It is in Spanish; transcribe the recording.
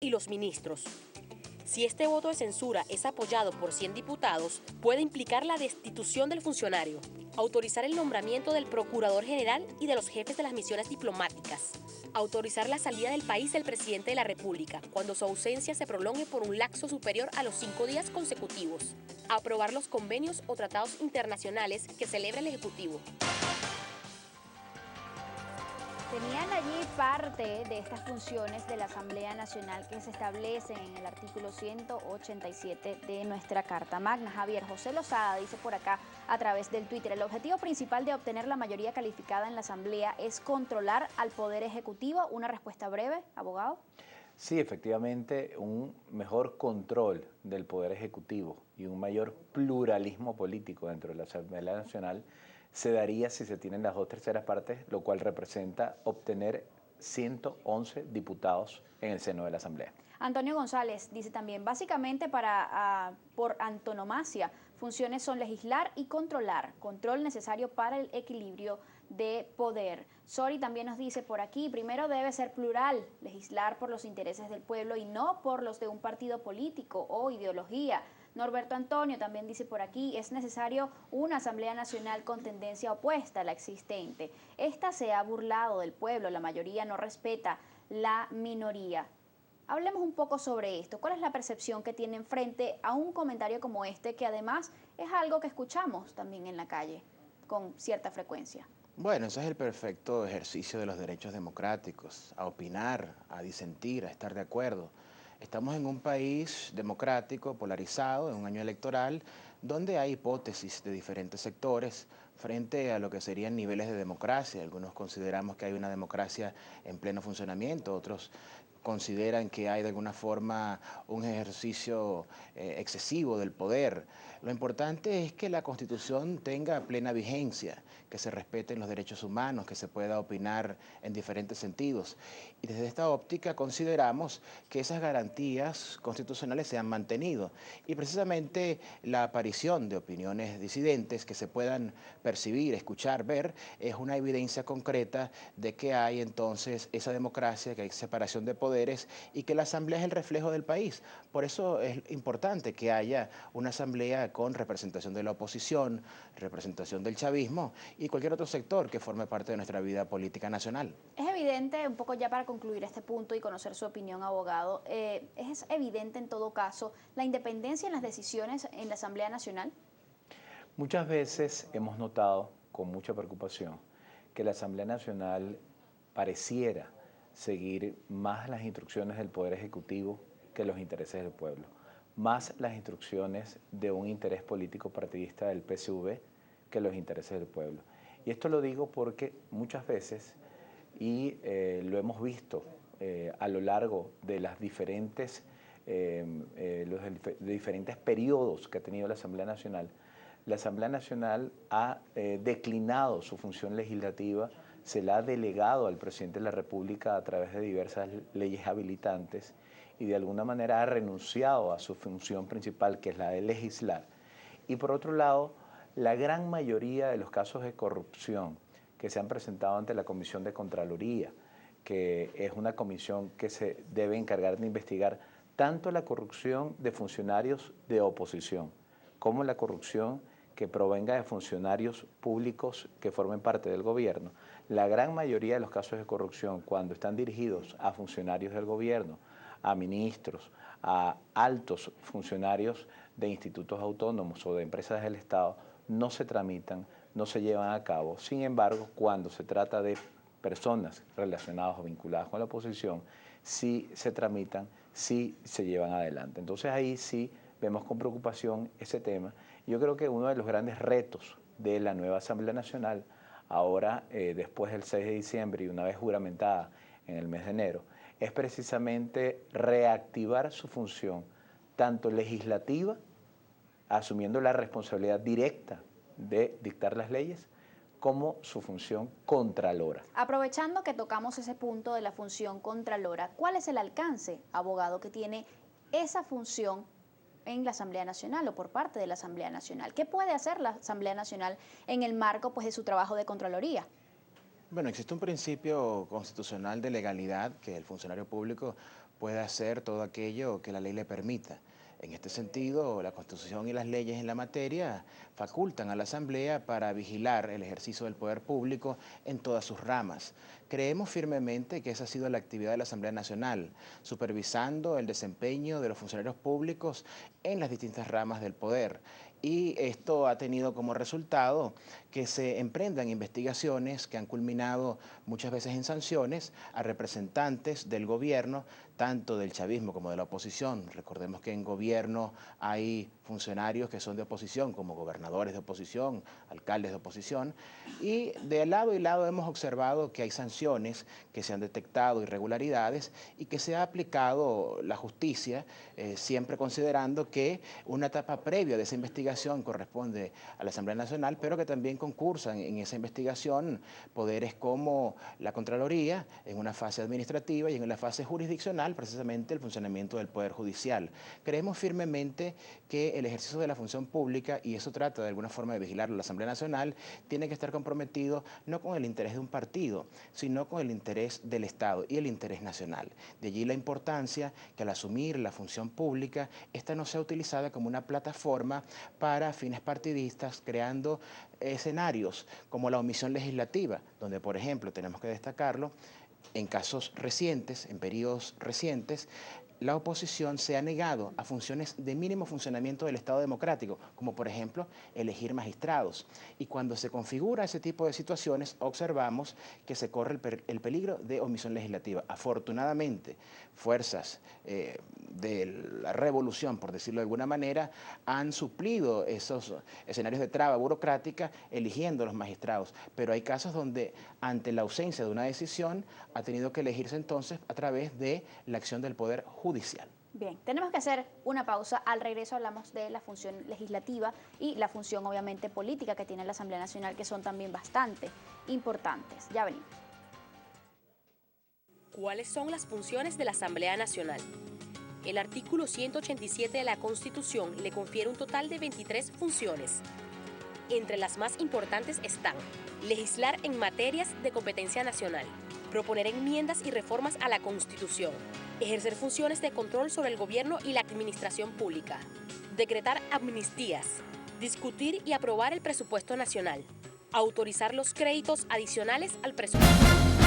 y los ministros. Si este voto de censura es apoyado por 100 diputados, puede implicar la destitución del funcionario, autorizar el nombramiento del Procurador General y de los jefes de las misiones diplomáticas, autorizar la salida del país del presidente de la República cuando su ausencia se prolongue por un lapso superior a los 5 días consecutivos, aprobar los convenios o tratados internacionales que celebre el Ejecutivo. Tenían allí parte de estas funciones de la Asamblea Nacional que se establecen en el artículo 187 de nuestra Carta Magna. Javier José Lozada dice por acá a través del Twitter: el objetivo principal de obtener la mayoría calificada en la Asamblea es controlar al Poder Ejecutivo. Una respuesta breve, abogado. Sí, efectivamente, un mejor control del Poder Ejecutivo y un mayor pluralismo político dentro de la Asamblea Nacional se daría si se tienen las 2/3 partes, lo cual representa obtener 111 diputados en el seno de la Asamblea. Antonio González dice también, básicamente por antonomasia, funciones son legislar y controlar, control necesario para el equilibrio de poder. Sori también nos dice por aquí, primero debe ser plural, legislar por los intereses del pueblo y no por los de un partido político o ideología. Norberto Antonio también dice por aquí, es necesario una Asamblea Nacional con tendencia opuesta a la existente. Esta se ha burlado del pueblo, la mayoría no respeta la minoría. Hablemos un poco sobre esto. ¿Cuál es la percepción que tienen frente a un comentario como este, que además es algo que escuchamos también en la calle con cierta frecuencia? Bueno, ese es el perfecto ejercicio de los derechos democráticos, a opinar, a disentir, a estar de acuerdo. Estamos en un país democrático, polarizado, en un año electoral, donde hay hipótesis de diferentes sectores frente a lo que serían niveles de democracia. Algunos consideramos que hay una democracia en pleno funcionamiento, otros consideran que hay de alguna forma un ejercicio excesivo del poder. Lo importante es que la Constitución tenga plena vigencia, que se respeten los derechos humanos, que se pueda opinar en diferentes sentidos. Y desde esta óptica consideramos que esas garantías constitucionales se han mantenido. Y precisamente la aparición de opiniones disidentes que se puedan percibir, escuchar, ver, es una evidencia concreta de que hay entonces esa democracia, que hay separación de poderes y que la Asamblea es el reflejo del país. Por eso es importante que haya una Asamblea con representación de la oposición, representación del chavismo y cualquier otro sector que forme parte de nuestra vida política nacional. Es evidente, un poco ya para concluir este punto y conocer su opinión, abogado, es evidente en todo caso la independencia en las decisiones en la Asamblea Nacional. Muchas veces hemos notado con mucha preocupación que la Asamblea Nacional pareciera seguir más las instrucciones del Poder Ejecutivo que los intereses del pueblo, más las instrucciones de un interés político partidista del PSV que los intereses del pueblo. Y esto lo digo porque muchas veces, y lo hemos visto a lo largo de los diferentes periodos que ha tenido la Asamblea Nacional ha declinado su función legislativa, se la ha delegado al presidente de la República a través de diversas leyes habilitantes y de alguna manera ha renunciado a su función principal, que es la de legislar. Y por otro lado, la gran mayoría de los casos de corrupción que se han presentado ante la Comisión de Contraloría, que es una comisión que se debe encargar de investigar tanto la corrupción de funcionarios de oposición como la corrupción que provenga de funcionarios públicos que formen parte del gobierno. La gran mayoría de los casos de corrupción, cuando están dirigidos a funcionarios del gobierno, a ministros, a altos funcionarios de institutos autónomos o de empresas del Estado, no se tramitan, no se llevan a cabo. Sin embargo, cuando se trata de personas relacionadas o vinculadas con la oposición, sí se tramitan, sí se llevan adelante. Entonces ahí sí vemos con preocupación ese tema. Yo creo que uno de los grandes retos de la nueva Asamblea Nacional, ahora después del 6 de diciembre y una vez juramentada en el mes de enero, es precisamente reactivar su función, tanto legislativa, asumiendo la responsabilidad directa de dictar las leyes, como su función contralora. Aprovechando que tocamos ese punto de la función contralora, ¿cuál es el alcance, abogado, que tiene esa función en la Asamblea Nacional o por parte de la Asamblea Nacional? ¿Qué puede hacer la Asamblea Nacional en el marco de su trabajo de Contraloría? Bueno, existe un principio constitucional de legalidad, que el funcionario público pueda hacer todo aquello que la ley le permita. En este sentido, la Constitución y las leyes en la materia facultan a la Asamblea para vigilar el ejercicio del poder público en todas sus ramas. Creemos firmemente que esa ha sido la actividad de la Asamblea Nacional, supervisando el desempeño de los funcionarios públicos en las distintas ramas del poder. Y esto ha tenido como resultado que se emprendan investigaciones que han culminado muchas veces en sanciones a representantes del gobierno, tanto del chavismo como de la oposición. Recordemos que en gobierno hay funcionarios que son de oposición, como gobernadores de oposición, alcaldes de oposición, y de lado y lado hemos observado que hay sanciones, que se han detectado irregularidades y que se ha aplicado la justicia, siempre considerando que una etapa previa de esa investigación corresponde a la Asamblea Nacional, pero que también concursan en esa investigación poderes como la Contraloría, en una fase administrativa y en la fase jurisdiccional, precisamente el funcionamiento del Poder Judicial. Creemos firmemente que el ejercicio de la función pública, y eso trata de alguna forma de vigilarlo la Asamblea Nacional, tiene que estar comprometido no con el interés de un partido, sino con el interés del Estado y el interés nacional. De allí la importancia que al asumir la función pública, esta no sea utilizada como una plataforma para fines partidistas, creando escenarios como la omisión legislativa, donde por ejemplo tenemos que destacarlo, en casos recientes, en periodos recientes, la oposición se ha negado a funciones de mínimo funcionamiento del Estado democrático, como por ejemplo elegir magistrados. Y cuando se configura ese tipo de situaciones, observamos que se corre el peligro de omisión legislativa. Afortunadamente, fuerzas de la revolución, por decirlo de alguna manera, han suplido esos escenarios de traba burocrática eligiendo a los magistrados. Pero hay casos donde, ante la ausencia de una decisión, ha tenido que elegirse entonces a través de la acción del Poder Judicial. Bien, tenemos que hacer una pausa. Al regreso hablamos de la función legislativa y la función obviamente política que tiene la Asamblea Nacional, que son también bastante importantes. Ya venimos. ¿Cuáles son las funciones de la Asamblea Nacional? El artículo 187 de la Constitución le confiere un total de 23 funciones. Entre las más importantes están: legislar en materias de competencia nacional, proponer enmiendas y reformas a la Constitución, ejercer funciones de control sobre el gobierno y la administración pública, decretar amnistías, discutir y aprobar el presupuesto nacional, autorizar los créditos adicionales al presupuesto.